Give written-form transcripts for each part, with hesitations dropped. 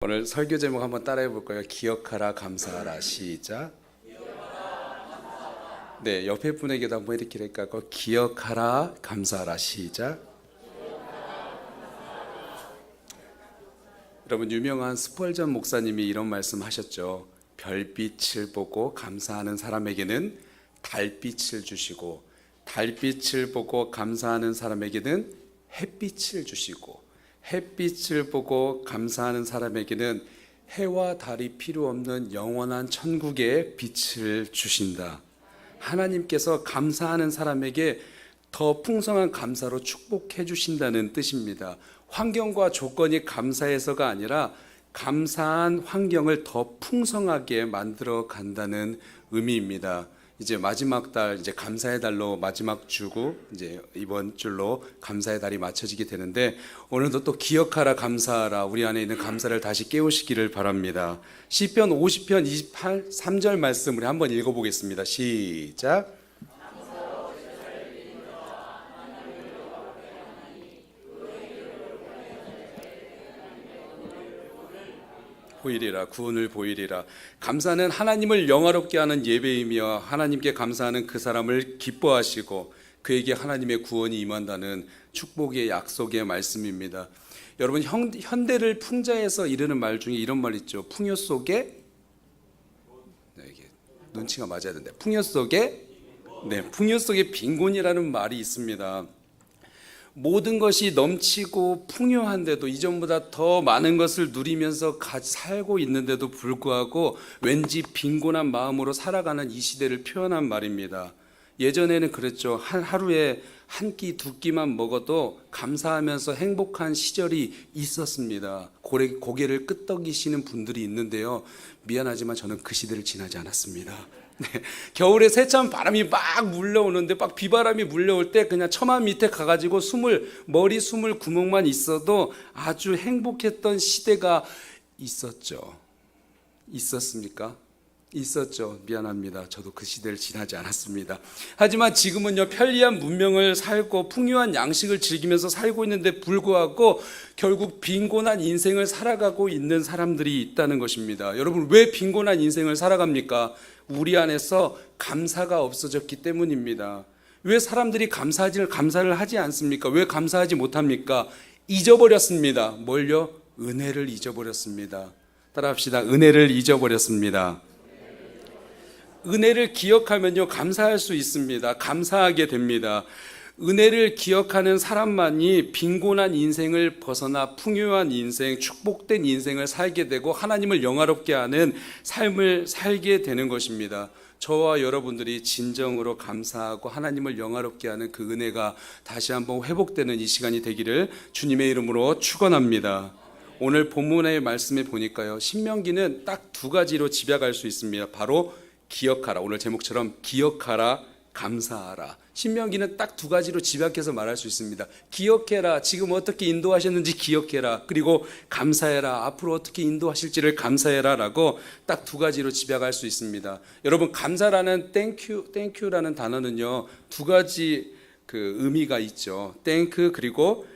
오늘 설교 제목 한번 따라해 볼까요? 기억하라 감사하라. 시작. 네, 옆에 분에게도 한번 이렇게 할까요? 기억하라 감사하라. 시작. 여러분, 유명한 스펄전 목사님이 이런 말씀 하셨죠. 별빛을 보고 감사하는 사람에게는 달빛을 주시고, 달빛을 보고 감사하는 사람에게는 햇빛을 주시고, 햇빛을 보고 감사하는 사람에게는 해와 달이 필요 없는 영원한 천국의 빛을 주신다. 하나님께서 감사하는 사람에게 더 풍성한 감사로 축복해 주신다는 뜻입니다. 환경과 조건이 감사해서가 아니라 감사한 환경을 더 풍성하게 만들어 간다는 의미입니다. 이제 마지막 달, 이제 감사의 달로 마지막 주고 이제 이번 줄로 감사의 달이 맞춰지게 되는데, 오늘도 또 기억하라 감사하라, 우리 안에 있는 감사를 다시 깨우시기를 바랍니다. 시편 50편 28, 3절 말씀 우리 한번 읽어보겠습니다. 시작. 보이리라, 구원을 보이리라. 감사는 하나님을 영화롭게 하는 예배이며, 하나님께 감사하는 그 사람을 기뻐하시고 그에게 하나님의 구원이 임한다는 축복의 약속의 말씀입니다. 여러분, 현대를 풍자해서 이르는 말 중에 이런 말 있죠. 풍요 속에, 이게 눈치가 맞아야 되는데, 풍요 속에, 풍요 속에 빈곤이라는 말이 있습니다. 모든 것이 넘치고 풍요한데도, 이전보다 더 많은 것을 누리면서 살고 있는데도 불구하고 왠지 빈곤한 마음으로 살아가는 이 시대를 표현한 말입니다. 예전에는 그랬죠. 하루에 한 끼, 두 끼만 먹어도 감사하면서 행복한 시절이 있었습니다. 고개를 끄덕이시는 분들이 있는데요, 미안하지만 저는 그 시대를 지나지 않았습니다. 겨울에 세찬 바람이 막 물려오는데, 막 비바람이 물려올 때 그냥 처마 밑에 가가지고 머리 숨을 구멍만 있어도 아주 행복했던 시대가 있었죠. 있었습니까? 있었죠. 미안합니다. 저도 그 시대를 지나지 않았습니다. 하지만 지금은요, 편리한 문명을 살고 풍요한 양식을 즐기면서 살고 있는데 불구하고 결국 빈곤한 인생을 살아가고 있는 사람들이 있다는 것입니다. 여러분, 왜 빈곤한 인생을 살아갑니까? 우리 안에서 감사가 없어졌기 때문입니다. 왜 사람들이 감사를 하지 않습니까? 왜 감사하지 못합니까? 잊어버렸습니다. 뭘요? 은혜를 잊어버렸습니다. 따라합시다. 은혜를 잊어버렸습니다. 은혜를 기억하면요, 감사할 수 있습니다. 감사하게 됩니다. 은혜를 기억하는 사람만이 빈곤한 인생을 벗어나 풍요한 인생, 축복된 인생을 살게 되고 하나님을 영화롭게 하는 삶을 살게 되는 것입니다. 저와 여러분들이 진정으로 감사하고 하나님을 영화롭게 하는 그 은혜가 다시 한번 회복되는 이 시간이 되기를 주님의 이름으로 축원합니다. 오늘 본문의 말씀에 보니까요, 신명기는 딱 두 가지로 집약할 수 있습니다. 바로 기억하라, 오늘 제목처럼 기억하라, 감사하라. 신명기는 딱 두 가지로 집약해서 말할 수 있습니다. 기억해라, 지금 어떻게 인도하셨는지 기억해라. 그리고 감사해라, 앞으로 어떻게 인도하실지를 감사해라 라고 딱 두 가지로 집약할 수 있습니다. 여러분, 감사라는 땡큐라는 단어는요, 두 가지 그 의미가 있죠. 땡크 그리고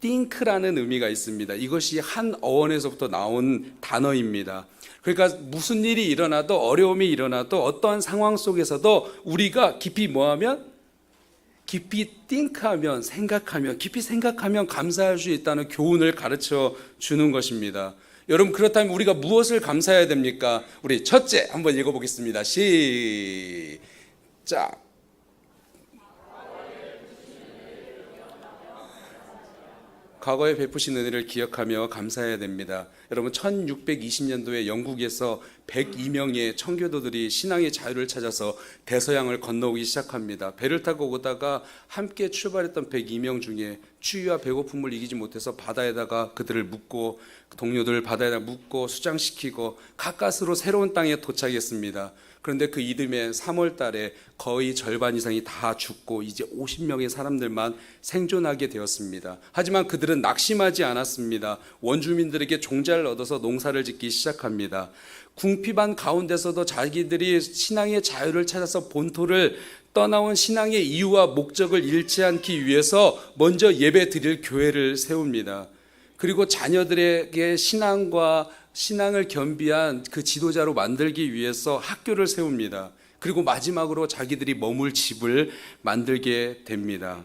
띵크라는 의미가 있습니다. 이것이 한 어원에서부터 나온 단어입니다. 그러니까 무슨 일이 일어나도, 어려움이 일어나도, 어떠한 상황 속에서도 우리가 깊이 깊이 띵크하면, 깊이 생각하면 감사할 수 있다는 교훈을 가르쳐 주는 것입니다. 여러분, 그렇다면 우리가 무엇을 감사해야 됩니까? 우리 첫째 한번 읽어보겠습니다. 시작. 과거에 베푸신 은혜를 기억하며 감사해야 됩니다. 여러분, 1620년도에 영국에서 102명의 청교도들이 신앙의 자유를 찾아서 대서양을 건너오기 시작합니다. 배를 타고 오다가 함께 출발했던 102명 중에 추위와 배고픔을 이기지 못해서 바다에다가 그들을 묻고, 동료들 바다에다 묻고 수장시키고 가까스로 새로운 땅에 도착했습니다. 그런데 그 이듬해 3월 달에 거의 절반 이상이 다 죽고 이제 50명의 사람들만 생존하게 되었습니다. 하지만 그들은 낙심하지 않았습니다. 원주민들에게 종자를 얻어서 농사를 짓기 시작합니다. 궁핍한 가운데서도 자기들이 신앙의 자유를 찾아서 본토를 떠나온 신앙의 이유와 목적을 잃지 않기 위해서 먼저 예배 드릴 교회를 세웁니다. 그리고 자녀들에게 신앙을 겸비한 그 지도자로 만들기 위해서 학교를 세웁니다. 그리고 마지막으로 자기들이 머물 집을 만들게 됩니다.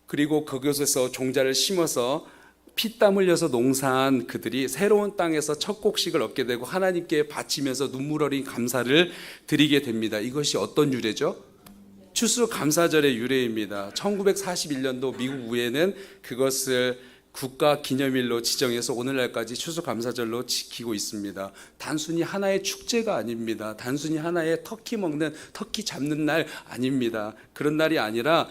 그리고 그곳에서 종자를 심어서 피땀 흘려서 농사한 그들이 새로운 땅에서 첫 곡식을 얻게 되고 하나님께 바치면서 눈물 어린 감사를 드리게 됩니다. 이것이 어떤 유래죠? 추수감사절의 유래입니다. 1941년도 미국 의회는 그것을 국가 기념일로 지정해서 오늘날까지 추수감사절로 지키고 있습니다. 단순히 하나의 축제가 아닙니다. 단순히 하나의 터키 잡는 날 아닙니다. 그런 날이 아니라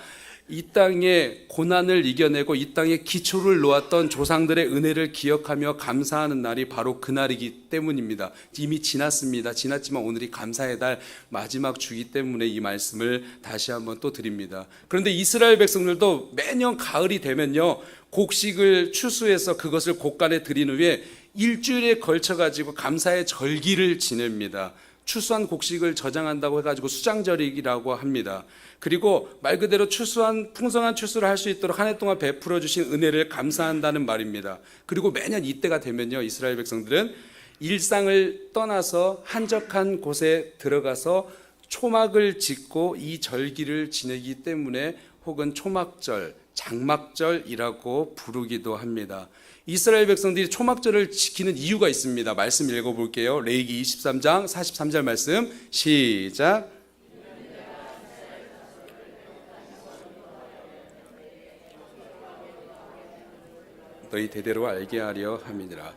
이 땅의 고난을 이겨내고 이 땅에 기초를 놓았던 조상들의 은혜를 기억하며 감사하는 날이 바로 그날이기 때문입니다. 이미 지났습니다. 지났지만 오늘이 감사의 달 마지막 주기 때문에 이 말씀을 다시 한번 또 드립니다. 그런데 이스라엘 백성들도 매년 가을이 되면요, 곡식을 추수해서 그것을 곡간에 들인 후에 일주일에 걸쳐 가지고 감사의 절기를 지냅니다. 추수한 곡식을 저장한다고 해가지고 수장절이라고 합니다. 그리고 말 그대로 풍성한 추수를 할 수 있도록 한 해 동안 베풀어 주신 은혜를 감사한다는 말입니다. 그리고 매년 이때가 되면요, 이스라엘 백성들은 일상을 떠나서 한적한 곳에 들어가서 초막을 짓고 이 절기를 지내기 때문에 혹은 초막절, 장막절이라고 부르기도 합니다. 이스라엘 백성들이 초막절을 지키는 이유가 있습니다. 말씀 읽어볼게요. 레위기 23장 43절 말씀 시작. 너희 대대로 알게 하려 함이니라.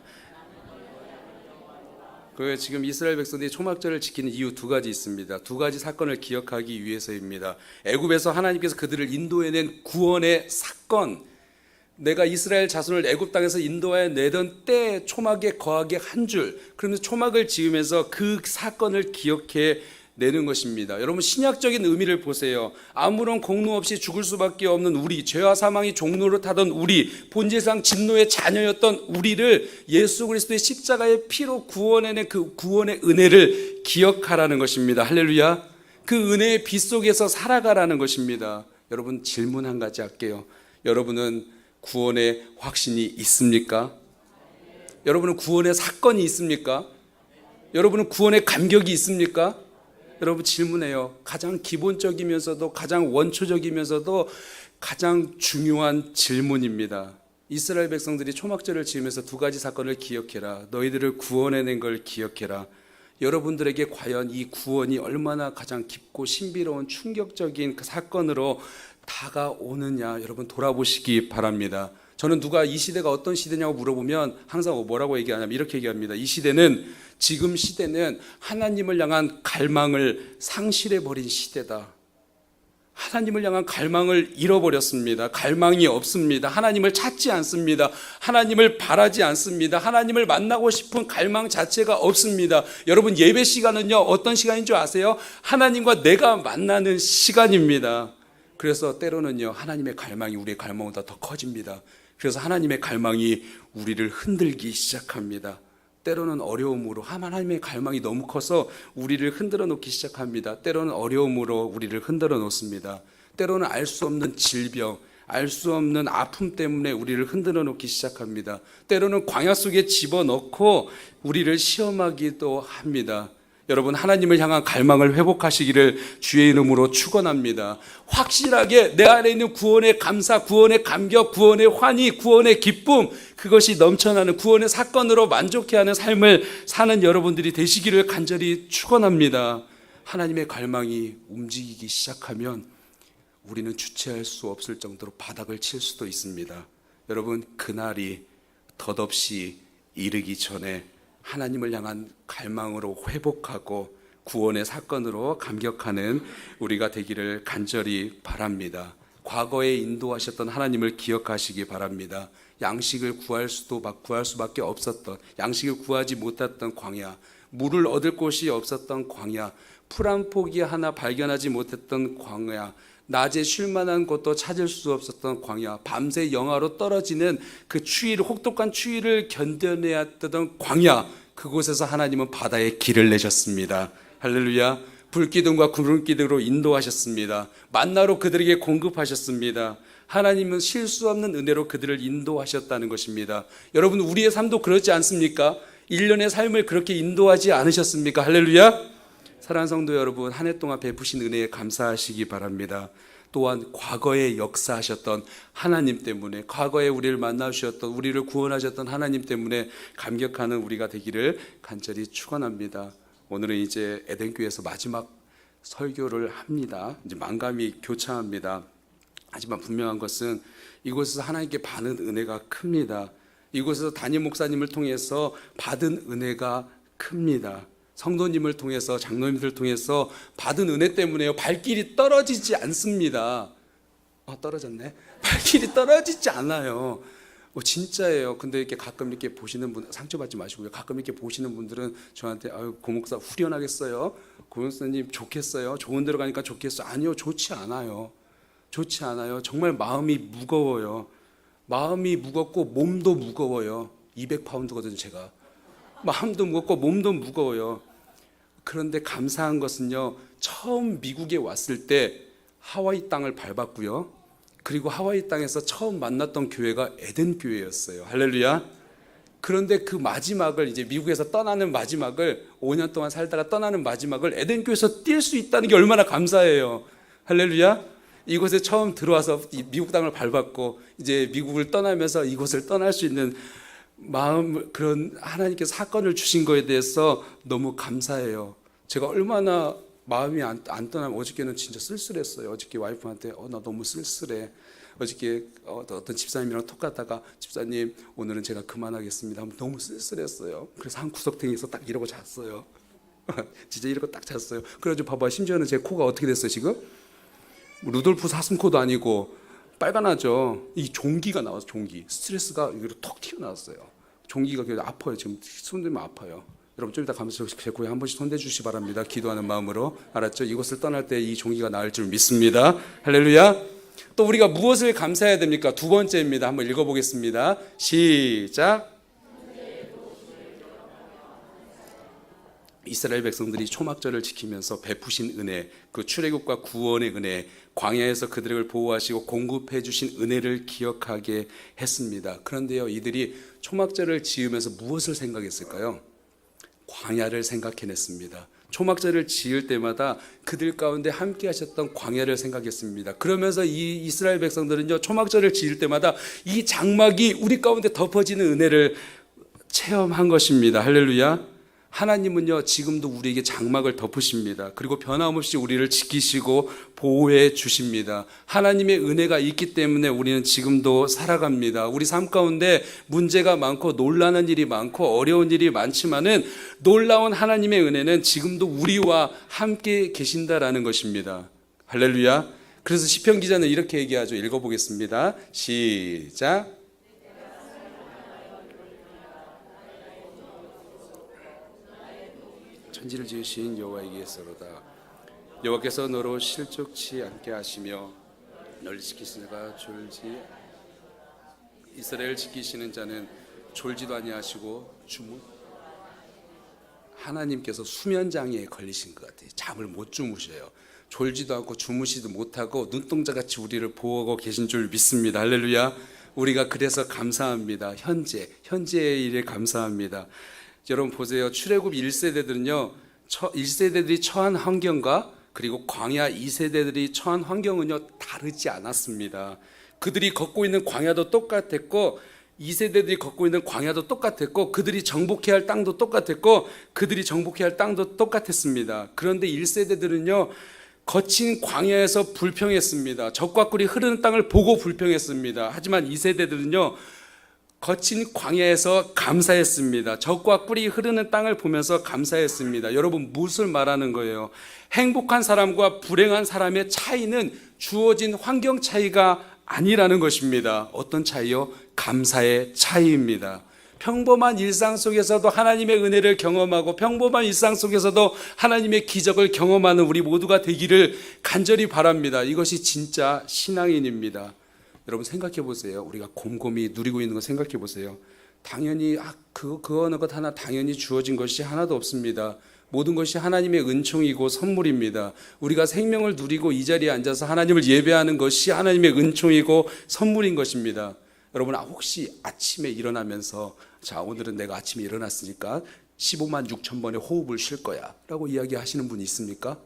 지금 이스라엘 백성들이 초막절을 지키는 이유 두 가지 있습니다. 두 가지 사건을 기억하기 위해서입니다. 애굽에서 하나님께서 그들을 인도해낸 구원의 사건, 내가 이스라엘 자손을 애굽 땅에서 인도해 내던 때 초막에 거하게 한 줄, 그러면서 초막을 지으면서 그 사건을 기억해 내는 것입니다. 여러분, 신약적인 의미를 보세요. 아무런 공로 없이 죽을 수밖에 없는 우리, 죄와 사망이 종로를 타던 우리, 본질상 진노의 자녀였던 우리를 예수 그리스도의 십자가의 피로 구원해낸 그 구원의 은혜를 기억하라는 것입니다. 할렐루야. 그 은혜의 빛 속에서 살아가라는 것입니다. 여러분, 질문 한 가지 할게요. 여러분은 구원의 확신이 있습니까? 여러분은 구원의 사건이 있습니까? 여러분은 구원의 감격이 있습니까? 여러분, 질문해요. 가장 기본적이면서도 가장 원초적이면서도 가장 중요한 질문입니다. 이스라엘 백성들이 초막절을 지으면서 두 가지 사건을 기억해라. 너희들을 구원해낸 걸 기억해라. 여러분들에게 과연 이 구원이 얼마나 가장 깊고 신비로운 충격적인 그 사건으로 다가오느냐, 여러분 돌아보시기 바랍니다. 저는 누가 이 시대가 어떤 시대냐고 물어보면 항상 뭐라고 얘기하냐면 이렇게 얘기합니다. 지금 시대는 하나님을 향한 갈망을 상실해버린 시대다. 하나님을 향한 갈망을 잃어버렸습니다. 갈망이 없습니다. 하나님을 찾지 않습니다. 하나님을 바라지 않습니다. 하나님을 만나고 싶은 갈망 자체가 없습니다. 여러분, 예배 시간은요, 어떤 시간인 줄 아세요? 하나님과 내가 만나는 시간입니다. 그래서 때로는요, 하나님의 갈망이 우리의 갈망보다 더 커집니다. 그래서 하나님의 갈망이 우리를 흔들기 시작합니다. 때로는 어려움으로, 하나님의 갈망이 너무 커서 우리를 흔들어 놓기 시작합니다. 때로는 어려움으로 우리를 흔들어 놓습니다. 때로는 알 수 없는 질병, 알 수 없는 아픔 때문에 우리를 흔들어 놓기 시작합니다. 때로는 광야 속에 집어넣고 우리를 시험하기도 합니다. 여러분, 하나님을 향한 갈망을 회복하시기를 주의 이름으로 축원합니다. 확실하게 내 안에 있는 구원의 감사, 구원의 감격, 구원의 환희, 구원의 기쁨, 그것이 넘쳐나는 구원의 사건으로 만족해하는 삶을 사는 여러분들이 되시기를 간절히 축원합니다. 하나님의 갈망이 움직이기 시작하면 우리는 주체할 수 없을 정도로 바닥을 칠 수도 있습니다. 여러분, 그날이 덧없이 이르기 전에 하나님을 향한 갈망으로 회복하고 구원의 사건으로 감격하는 우리가 되기를 간절히 바랍니다. 과거에 인도하셨던 하나님을 기억하시기 바랍니다. 양식을 구할 수밖에 없었던, 양식을 구하지 못했던 광야, 물을 얻을 곳이 없었던 광야, 풀 한 포기 하나 발견하지 못했던 광야, 낮에 쉴 만한 곳도 찾을 수 없었던 광야, 밤새 영하로 떨어지는 그 추위를, 혹독한 추위를 견뎌내야 했던 광야, 그곳에서 하나님은 바다에 길을 내셨습니다. 할렐루야. 불기둥과 구름기둥으로 인도하셨습니다. 만나로 그들에게 공급하셨습니다. 하나님은 실수 없는 은혜로 그들을 인도하셨다는 것입니다. 여러분, 우리의 삶도 그렇지 않습니까? 일련의 삶을 그렇게 인도하지 않으셨습니까? 할렐루야. 사랑하는 성도 여러분, 한 해 동안 베푸신 은혜에 감사하시기 바랍니다. 또한 과거에 역사하셨던 하나님 때문에, 과거에 우리를 만나주셨던, 우리를 구원하셨던 하나님 때문에 감격하는 우리가 되기를 간절히 축원합니다. 오늘은 이제 에덴교회에서 마지막 설교를 합니다. 이제 만감이 교차합니다. 하지만 분명한 것은 이곳에서 하나님께 받은 은혜가 큽니다. 이곳에서 담임 목사님을 통해서 받은 은혜가 큽니다. 성도님을 통해서, 장로님들 통해서 받은 은혜 때문에요, 발길이 떨어지지 않습니다. 떨어졌네. 발길이 떨어지지 않아요. 진짜예요. 근데 이렇게 가끔 이렇게 보시는 분, 상처받지 마시고요. 가끔 이렇게 보시는 분들은 저한테 고 목사 후련하겠어요? 고 목사님 좋겠어요? 좋은 데로 가니까 좋겠어요? 아니요, 좋지 않아요. 좋지 않아요. 정말 마음이 무거워요. 마음이 무겁고 몸도 무거워요. 200파운드거든요, 제가. 마음도 무겁고 몸도 무거워요. 그런데 감사한 것은요, 처음 미국에 왔을 때 하와이 땅을 밟았고요. 그리고 하와이 땅에서 처음 만났던 교회가 에덴 교회였어요. 할렐루야. 그런데 그 마지막을, 이제 미국에서 떠나는 마지막을, 5년 동안 살다가 떠나는 마지막을 에덴 교회에서 뛸 수 있다는 게 얼마나 감사해요. 할렐루야. 이곳에 처음 들어와서 미국 땅을 밟았고 이제 미국을 떠나면서 이곳을 떠날 수 있는 마음, 그런 하나님께서 사건을 주신 거에 대해서 너무 감사해요. 제가 얼마나 마음이 안 떠나면, 어저께는 진짜 쓸쓸했어요. 어저께 와이프한테 나 너무 쓸쓸해. 어저께 어떤 집사님이랑 톡하다가, 집사님 오늘은 제가 그만하겠습니다 하면 너무 쓸쓸했어요. 그래서 한 구석탱이에서 딱 이러고 잤어요. 진짜 이러고 딱 잤어요. 그래가지고 봐봐, 심지어는 제 코가 어떻게 됐어요 지금? 루돌프 사슴코도 아니고 빨간하죠. 이 종기가 나와서, 종기, 스트레스가 여기로 톡 튀어나왔어요. 종기가 아파요. 지금 손들면 아파요. 여러분 좀 이따 가면서 제 코에 한 번씩 손대 주시기 바랍니다. 기도하는 마음으로. 알았죠? 이곳을 떠날 때 이 종기가 나을 줄 믿습니다. 할렐루야. 또 우리가 무엇을 감사해야 됩니까? 두 번째입니다. 한번 읽어보겠습니다. 시작. 이스라엘 백성들이 초막절을 지키면서 베푸신 은혜, 그 출애굽과 구원의 은혜, 광야에서 그들을 보호하시고 공급해 주신 은혜를 기억하게 했습니다. 그런데요, 이들이 초막절을 지으면서 무엇을 생각했을까요? 광야를 생각해냈습니다. 초막절을 지을 때마다 그들 가운데 함께 하셨던 광야를 생각했습니다. 그러면서 이 이스라엘 백성들은요, 초막절을 지을 때마다 이 장막이 우리 가운데 덮어지는 은혜를 체험한 것입니다. 할렐루야. 하나님은요, 지금도 우리에게 장막을 덮으십니다. 그리고 변함없이 우리를 지키시고 보호해 주십니다. 하나님의 은혜가 있기 때문에 우리는 지금도 살아갑니다. 우리 삶 가운데 문제가 많고 놀라는 일이 많고 어려운 일이 많지만은 놀라운 하나님의 은혜는 지금도 우리와 함께 계신다라는 것입니다. 할렐루야. 그래서 시편 기자는 이렇게 얘기하죠. 읽어보겠습니다. 시작. 천지를 지으신 여호와에게서로다. 여호와께서 너로 실족치 않게 하시며 널 지키시다가 졸지, 이스라엘 지키시는 자는 졸지도 아니하시고 하나님께서 수면장애에 걸리신 것 같아요. 잠을 못 주무셔요. 졸지도 않고 주무시도 못하고 눈동자같이 우리를 보호하고 계신 줄 믿습니다. 할렐루야. 우리가 그래서 감사합니다. 현재의 일에 감사합니다. 여러분 보세요. 출애굽 1세대들은요, 1세대들이 처한 환경과 그리고 광야 2세대들이 처한 환경은요, 다르지 않았습니다. 그들이 걷고 있는 광야도 똑같았고 2세대들이 걷고 있는 광야도 똑같았고 그들이 정복해야 할 땅도 똑같았고 그들이 정복해야 할 땅도 똑같았습니다. 그런데 1세대들은요, 거친 광야에서 불평했습니다. 적과 꿀이 흐르는 땅을 보고 불평했습니다. 하지만 2세대들은요, 거친 광야에서 감사했습니다. 적과 꿀이 흐르는 땅을 보면서 감사했습니다. 여러분, 무엇을 말하는 거예요? 행복한 사람과 불행한 사람의 차이는 주어진 환경 차이가 아니라는 것입니다. 어떤 차이요? 감사의 차이입니다. 평범한 일상 속에서도 하나님의 은혜를 경험하고 평범한 일상 속에서도 하나님의 기적을 경험하는 우리 모두가 되기를 간절히 바랍니다. 이것이 진짜 신앙인입니다. 여러분 생각해 보세요. 우리가 곰곰이 누리고 있는 거 생각해 보세요. 당연히 그 어느 것 하나 당연히 주어진 것이 하나도 없습니다. 모든 것이 하나님의 은총이고 선물입니다. 우리가 생명을 누리고 이 자리에 앉아서 하나님을 예배하는 것이 하나님의 은총이고 선물인 것입니다. 여러분, 혹시 아침에 일어나면서 자, 오늘은 내가 아침에 일어났으니까 15만 6천 번의 호흡을 쉴 거야 라고 이야기하시는 분이 있습니까?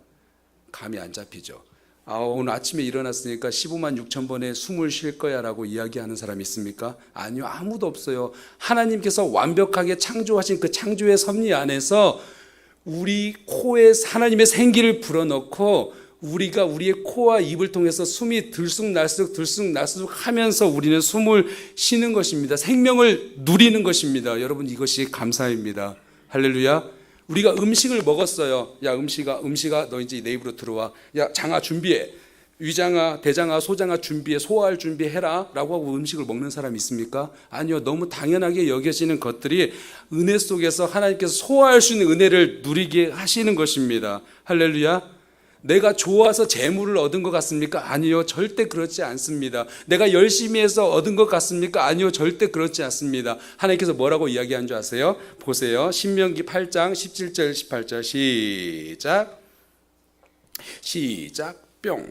감이 안 잡히죠. 오늘 아침에 일어났으니까 15만 6천 번의 숨을 쉴 거야 라고 이야기하는 사람이 있습니까? 아니요, 아무도 없어요. 하나님께서 완벽하게 창조하신 그 창조의 섭리 안에서 우리 코에 하나님의 생기를 불어넣고 우리가 우리의 코와 입을 통해서 숨이 들쑥날쑥 하면서 우리는 숨을 쉬는 것입니다. 생명을 누리는 것입니다. 여러분, 이것이 감사입니다. 할렐루야. 우리가 음식을 먹었어요. 야, 음식아 너 이제 내 입으로 들어와. 야, 장아 준비해. 위장아, 대장아, 소장아 준비해. 소화할 준비해라 라고 하고 음식을 먹는 사람이 있습니까? 아니요. 너무 당연하게 여겨지는 것들이 은혜 속에서 하나님께서 소화할 수 있는 은혜를 누리게 하시는 것입니다. 할렐루야. 내가 좋아서 재물을 얻은 것 같습니까? 아니요, 절대 그렇지 않습니다. 내가 열심히 해서 얻은 것 같습니까? 아니요, 절대 그렇지 않습니다. 하나님께서 뭐라고 이야기한 줄 아세요? 보세요. 신명기 8장 17절 18절 시작 뿅.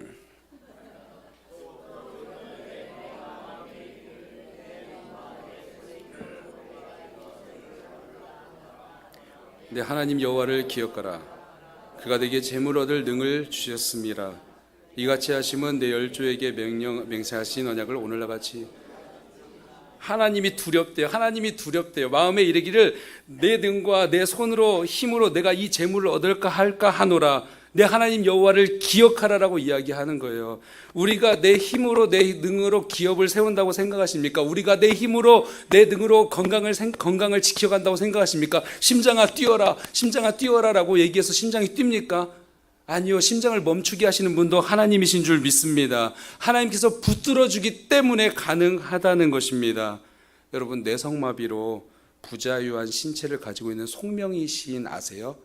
네, 하나님 여호와를 기억하라. 그가 내게 재물 얻을 능을 주셨습니다. 이같이 하심은 내 열조에게 맹세하신 언약을 오늘날 같이. 하나님이 두렵대요. 하나님이 두렵대요. 마음에 이르기를 내 능과 내 손으로 힘으로 내가 이 재물을 얻을까 할까 하노라. 내 하나님 여호와를 기억하라라고 이야기하는 거예요. 우리가 내 힘으로 내 능으로 기업을 세운다고 생각하십니까? 우리가 내 힘으로 내 능으로 건강을 지켜간다고 생각하십니까? 심장아 뛰어라, 심장아 뛰어라라고 얘기해서 심장이 뜁니까? 아니요, 심장을 멈추게 하시는 분도 하나님이신 줄 믿습니다. 하나님께서 붙들어 주기 때문에 가능하다는 것입니다. 여러분, 뇌성마비로 부자유한 신체를 가지고 있는 송명희 시인 아세요?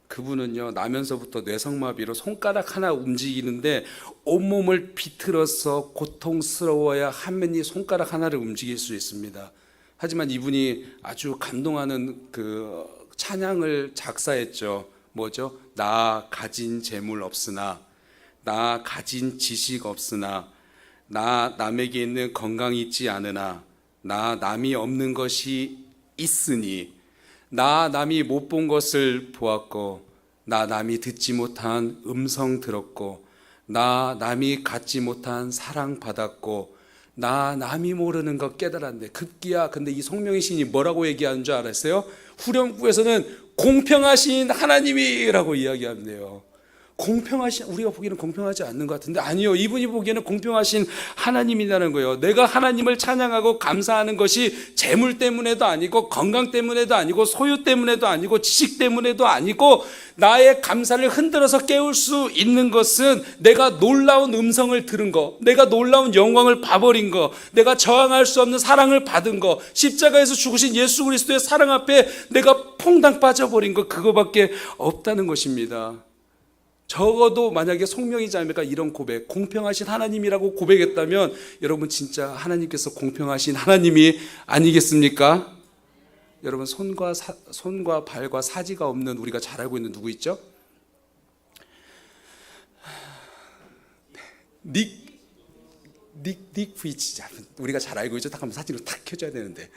그분은요, 나면서부터 뇌성마비로 손가락 하나 움직이는데 온몸을 비틀어서 고통스러워야 한면이 손가락 하나를 움직일 수 있습니다. 하지만 이분이 아주 감동하는 그 찬양을 작사했죠. 뭐죠? 나 가진 재물 없으나, 나 가진 지식 없으나, 나 남에게 있는 건강이 있지 않으나, 나 남이 없는 것이 있으니, 나 남이 못 본 것을 보았고, 나 남이 듣지 못한 음성 들었고, 나 남이 갖지 못한 사랑 받았고, 나 남이 모르는 것 깨달았네. 급기야. 근데 이 송명희 시인이 뭐라고 얘기하는 줄 알았어요? 후렴구에서는 공평하신 하나님이라고 이야기한대요. 공평하신, 우리가 보기에는 공평하지 않는 것 같은데 아니요, 이분이 보기에는 공평하신 하나님이라는 거예요. 내가 하나님을 찬양하고 감사하는 것이 재물 때문에도 아니고 건강 때문에도 아니고 소유 때문에도 아니고 지식 때문에도 아니고 나의 감사를 흔들어서 깨울 수 있는 것은 내가 놀라운 음성을 들은 거, 내가 놀라운 영광을 봐버린 거, 내가 저항할 수 없는 사랑을 받은 거, 십자가에서 죽으신 예수 그리스도의 사랑 앞에 내가 퐁당 빠져버린 거, 그거밖에 없다는 것입니다. 적어도 만약에 송명희 자매가 이런 고백, 공평하신 하나님이라고 고백했다면 여러분, 진짜 하나님께서 공평하신 하나님이 아니겠습니까? 여러분, 손과 발과 사지가 없는 우리가 잘 알고 있는 누구 있죠? 닉 부이치, 우리가 잘 알고 있죠. 딱 한번 사진으로 탁 켜줘야 되는데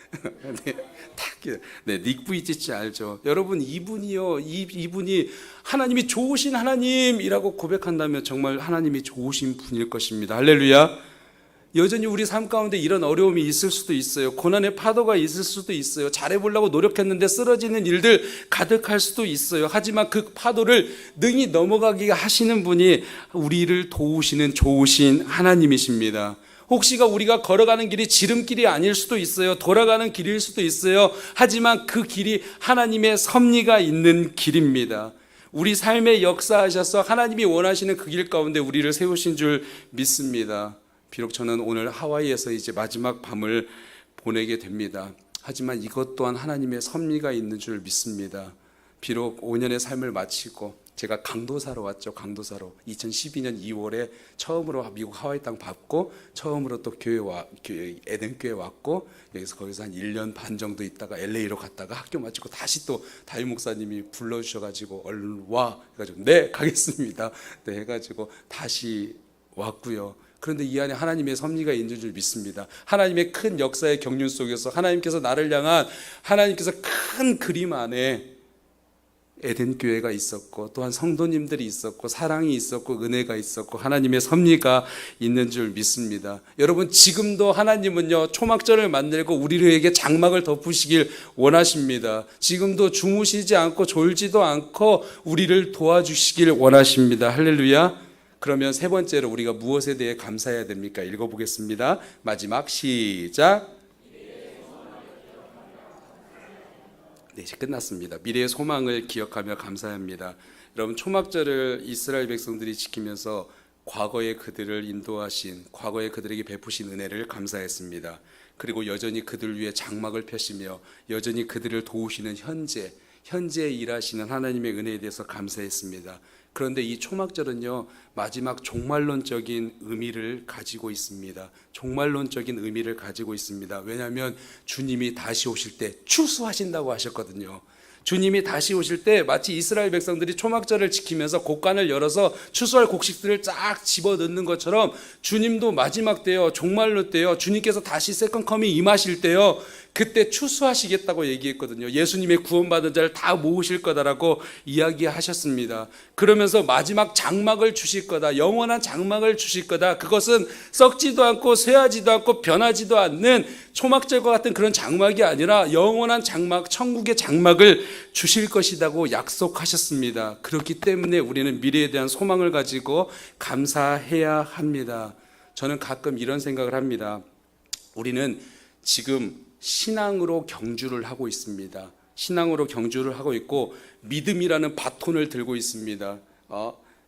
닉 부이치 알죠? 여러분, 이분이요, 이분이 하나님이 좋으신 하나님이라고 고백한다면 정말 하나님이 좋으신 분일 것입니다. 할렐루야. 여전히 우리 삶 가운데 이런 어려움이 있을 수도 있어요. 고난의 파도가 있을 수도 있어요. 잘해보려고 노력했는데 쓰러지는 일들 가득할 수도 있어요. 하지만 그 파도를 능히 넘어가게 하시는 분이 우리를 도우시는 좋으신 하나님이십니다. 혹시가 우리가 걸어가는 길이 지름길이 아닐 수도 있어요. 돌아가는 길일 수도 있어요. 하지만 그 길이 하나님의 섭리가 있는 길입니다. 우리 삶에 역사하셔서 하나님이 원하시는 그 길 가운데 우리를 세우신 줄 믿습니다. 비록 저는 오늘 하와이에서 이제 마지막 밤을 보내게 됩니다. 하지만 이것 또한 하나님의 섭리가 있는 줄 믿습니다. 비록 5년의 삶을 마치고 제가 강도사로 왔죠. 강도사로 2012년 2월에 처음으로 미국 하와이 땅 밟고 처음으로 또 교회 에덴교회 왔고 거기서 한 1년 반 정도 있다가 LA로 갔다가 학교 마치고 다시 또 다윗 목사님이 불러주셔가지고 얼른 와 해가지고 네 가겠습니다. 네 해가지고 다시 왔고요. 그런데 이 안에 하나님의 섭리가 있는 줄 믿습니다. 하나님의 큰 역사의 경륜 속에서 하나님께서 나를 향한 하나님께서 큰 그림 안에 에덴 교회가 있었고 또한 성도님들이 있었고 사랑이 있었고 은혜가 있었고 하나님의 섭리가 있는 줄 믿습니다. 여러분 지금도 하나님은요 초막절을 만들고 우리에게 장막을 덮으시길 원하십니다. 지금도 주무시지 않고 졸지도 않고 우리를 도와주시길 원하십니다. 할렐루야. 그러면 세 번째로 우리가 무엇에 대해 감사해야 됩니까? 읽어보겠습니다. 마지막 시작. 네, 이제 끝났습니다. 미래의 소망을 기억하며 감사합니다. 여러분 초막절을 이스라엘 백성들이 지키면서 과거에 그들을 인도하신, 과거에 그들에게 베푸신 은혜를 감사했습니다. 그리고 여전히 그들 위해 장막을 펴시며 여전히 그들을 도우시는 현재 일하시는 하나님의 은혜에 대해서 감사했습니다. 그런데 이 초막절은요 마지막 종말론적인 의미를 가지고 있습니다. 종말론적인 의미를 가지고 있습니다. 왜냐하면 주님이 다시 오실 때 추수하신다고 하셨거든요. 주님이 다시 오실 때 마치 이스라엘 백성들이 초막절을 지키면서 곡간을 열어서 추수할 곡식들을 쫙 집어넣는 것처럼 주님도 마지막 때요 종말로 때요 주님께서 다시 세컨컴이 임하실 때요 그때 추수하시겠다고 얘기했거든요. 예수님의 구원받은 자를 다 모으실 거다라고 이야기하셨습니다. 그러면서 마지막 장막을 주실 거다, 영원한 장막을 주실 거다. 그것은 썩지도 않고 쇠하지도 않고 변하지도 않는 초막절과 같은 그런 장막이 아니라 영원한 장막, 천국의 장막을 주실 것이라고 약속하셨습니다. 그렇기 때문에 우리는 미래에 대한 소망을 가지고 감사해야 합니다. 저는 가끔 이런 생각을 합니다. 우리는 지금 신앙으로 경주를 하고 있습니다. 신앙으로 경주를 하고 있고 믿음이라는 바톤을 들고 있습니다.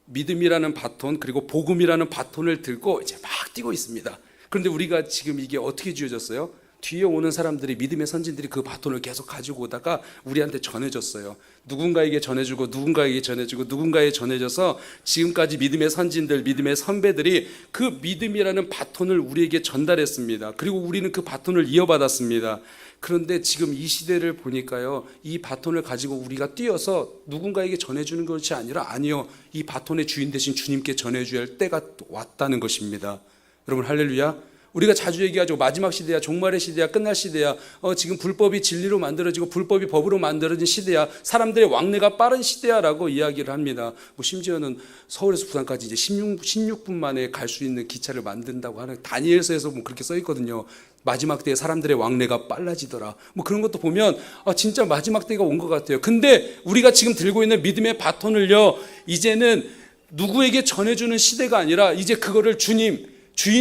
믿음이라는 바톤 그리고 복음이라는 바톤을 들고 이제 막 뛰고 있습니다. 그런데 우리가 지금 이게 어떻게 주어졌어요? 뒤에 오는 사람들이 믿음의 선진들이 그 바톤을 계속 가지고 오다가 우리한테 전해줬어요. 누군가에게 전해주고 누군가에게 전해주고 누군가에 전해져서 지금까지 믿음의 선진들, 믿음의 선배들이 그 믿음이라는 바톤을 우리에게 전달했습니다. 그리고 우리는 그 바톤을 이어받았습니다. 그런데 지금 이 시대를 보니까요, 이 바톤을 가지고 우리가 뛰어서 누군가에게 전해주는 것이 아니라 아니요, 이 바톤의 주인 대신 주님께 전해줘야 할 때가 왔다는 것입니다. 여러분 할렐루야. 우리가 자주 얘기하죠. 마지막 시대야, 종말의 시대야, 끝날 시대야. 지금 불법이 진리로 만들어지고 불법이 법으로 만들어진 시대야. 사람들의 왕래가 빠른 시대야라고 이야기를 합니다. 심지어는 서울에서 부산까지 이제 16분 만에 갈 수 있는 기차를 만든다고 하는 다니엘서에서 그렇게 써 있거든요. 마지막 때에 사람들의 왕래가 빨라지더라. 그런 것도 보면 진짜 마지막 때가 온 것 같아요. 근데 우리가 지금 들고 있는 믿음의 바톤을요, 이제는 누구에게 전해주는 시대가 아니라 이제 그거를 주인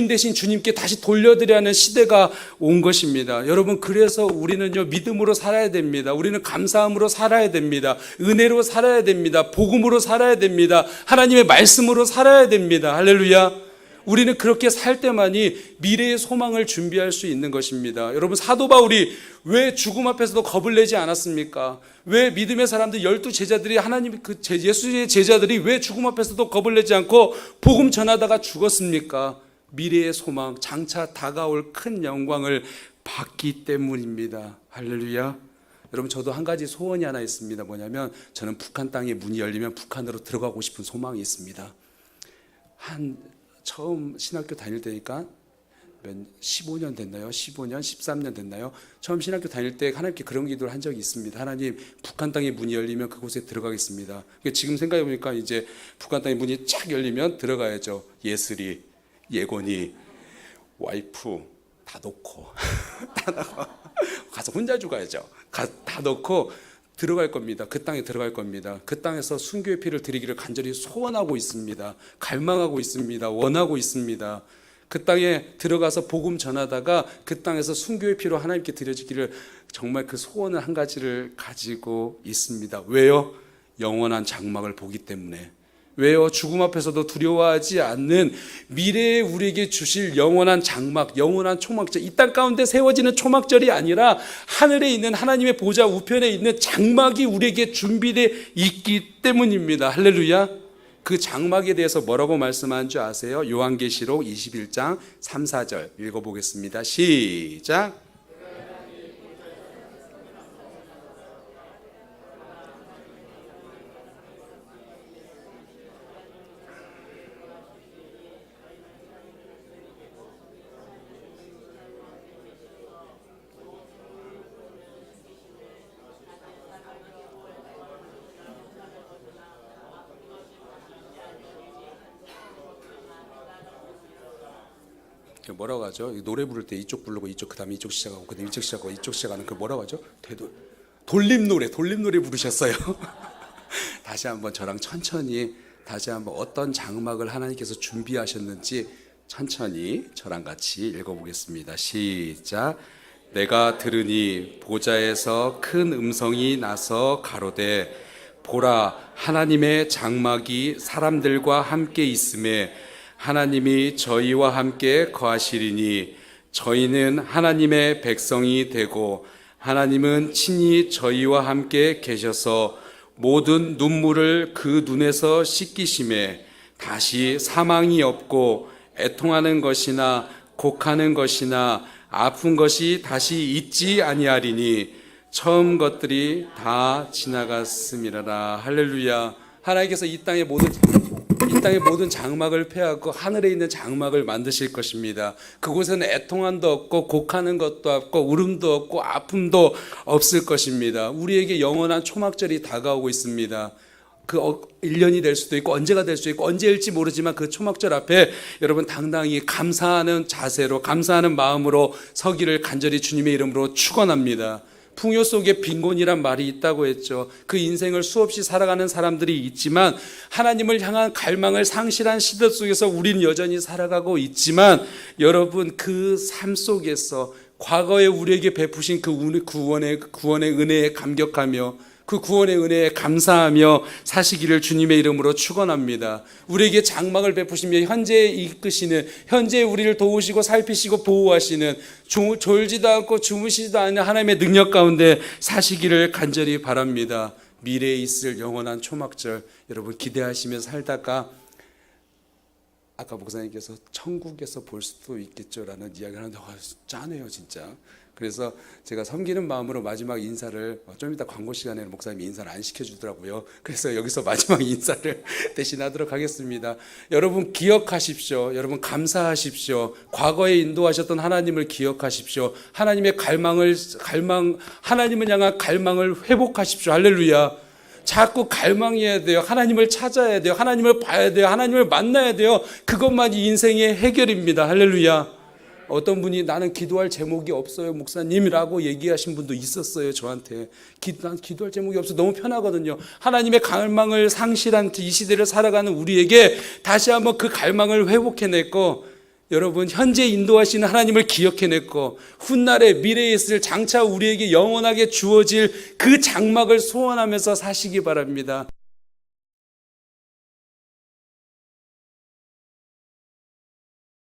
대신 주님께 다시 돌려드려야 하는 시대가 온 것입니다. 여러분, 그래서 우리는요 믿음으로 살아야 됩니다. 우리는 감사함으로 살아야 됩니다. 은혜로 살아야 됩니다. 복음으로 살아야 됩니다. 하나님의 말씀으로 살아야 됩니다. 할렐루야. 우리는 그렇게 살 때만이 미래의 소망을 준비할 수 있는 것입니다. 여러분, 사도 바울이 왜 죽음 앞에서도 겁을 내지 않았습니까? 왜 믿음의 사람들 12제자들이 예수의 제자들이 왜 죽음 앞에서도 겁을 내지 않고 복음 전하다가 죽었습니까? 미래의 소망, 장차 다가올 큰 영광을 받기 때문입니다. 할렐루야. 여러분, 저도 한 가지 소원이 하나 있습니다. 뭐냐면 저는 북한 땅에 문이 열리면 북한으로 들어가고 싶은 소망이 있습니다. 처음 신학교 다닐 때니까 15년 됐나요? 15년, 13년 됐나요? 처음 신학교 다닐 때 하나님께 그런 기도를 한 적이 있습니다. 하나님, 북한 땅에 문이 열리면 그곳에 들어가겠습니다. 지금 생각해 보니까 이제 북한 땅에 문이 쫙 열리면 들어가야죠. 예슬이, 예곤이, 와이프 다 놓고 가서 혼자 죽어야죠. 다 놓고 들어갈 겁니다. 그 땅에 들어갈 겁니다. 그 땅에서 순교의 피를 드리기를 간절히 소원하고 있습니다. 갈망하고 있습니다. 원하고 있습니다. 그 땅에 들어가서 복음 전하다가 그 땅에서 순교의 피로 하나님께 드려지기를 정말 그 소원을 한 가지를 가지고 있습니다. 왜요? 영원한 장막을 보기 때문에. 왜요? 죽음 앞에서도 두려워하지 않는 미래에 우리에게 주실 영원한 장막, 영원한 초막절, 이 땅 가운데 세워지는 초막절이 아니라 하늘에 있는 하나님의 보좌 우편에 있는 장막이 우리에게 준비되어 있기 때문입니다. 할렐루야. 그 장막에 대해서 뭐라고 말씀한 줄 아세요? 요한계시록 21장 3, 4절 읽어보겠습니다. 시작. 뭐라고 하죠? 노래 부를 때 이쪽 부르고 이쪽 그다음에 이쪽 시작하고 그다음에 이쪽 시작하고 이쪽 시작하는 그 뭐라고 하죠? 돌림 노래 부르셨어요. 다시 한번 저랑 천천히 다시 한번 어떤 장막을 하나님께서 준비하셨는지 천천히 저랑 같이 읽어보겠습니다. 시작. 내가 들으니 보좌에서 큰 음성이 나서 가로되 보라 하나님의 장막이 사람들과 함께 있음에 하나님이 저희와 함께 거하시리니 저희는 하나님의 백성이 되고 하나님은 친히 저희와 함께 계셔서 모든 눈물을 그 눈에서 씻기심에 다시 사망이 없고 애통하는 것이나 곡하는 것이나 아픈 것이 다시 있지 아니하리니 처음 것들이 다 지나갔음이라라. 할렐루야. 하나님께서 이 땅의 모든 장막을 폐하고 하늘에 있는 장막을 만드실 것입니다. 그곳에는 애통함도 없고 곡하는 것도 없고 울음도 없고 아픔도 없을 것입니다. 우리에게 영원한 초막절이 다가오고 있습니다. 그 1년이 될 수도 있고 언제가 될 수도 있고 언제일지 모르지만 그 초막절 앞에 여러분 당당히 감사하는 자세로 감사하는 마음으로 서기를 간절히 주님의 이름으로 축원합니다. 풍요 속에 빈곤이란 말이 있다고 했죠. 그 인생을 수없이 살아가는 사람들이 있지만 하나님을 향한 갈망을 상실한 시대 속에서 우리는 여전히 살아가고 있지만 여러분 그 삶 속에서 과거에 우리에게 베푸신 그 구원의 은혜에 감격하며 그 구원의 은혜에 감사하며 사시기를 주님의 이름으로 축원합니다. 우리에게 장막을 베푸시며 현재에 이끄시는, 현재에 우리를 도우시고 살피시고 보호하시는, 졸지도 않고 주무시지도 않는 하나님의 능력 가운데 사시기를 간절히 바랍니다. 미래에 있을 영원한 초막절 여러분 기대하시며 살다가 아까 목사님께서 천국에서 볼 수도 있겠죠라는 이야기를 하는데 짠해요 진짜. 그래서 제가 섬기는 마음으로 마지막 인사를 좀 이따 광고 시간에는 목사님이 인사를 안 시켜주더라고요. 그래서 여기서 마지막 인사를 대신하도록 하겠습니다. 여러분 기억하십시오. 여러분 감사하십시오. 과거에 인도하셨던 하나님을 기억하십시오. 하나님의 하나님을 향한 갈망을 회복하십시오. 할렐루야. 자꾸 갈망해야 돼요. 하나님을 찾아야 돼요. 하나님을 봐야 돼요. 하나님을 만나야 돼요. 그것만이 인생의 해결입니다. 할렐루야. 어떤 분이 나는 기도할 제목이 없어요 목사님이라고 얘기하신 분도 있었어요. 저한테 난 기도할 제목이 없어. 너무 편하거든요. 하나님의 갈망을 상실한 이 시대를 살아가는 우리에게 다시 한번 그 갈망을 회복해냈고 여러분 현재 인도하시는 하나님을 기억해냈고 훗날에 미래에 있을 장차 우리에게 영원하게 주어질 그 장막을 소원하면서 사시기 바랍니다.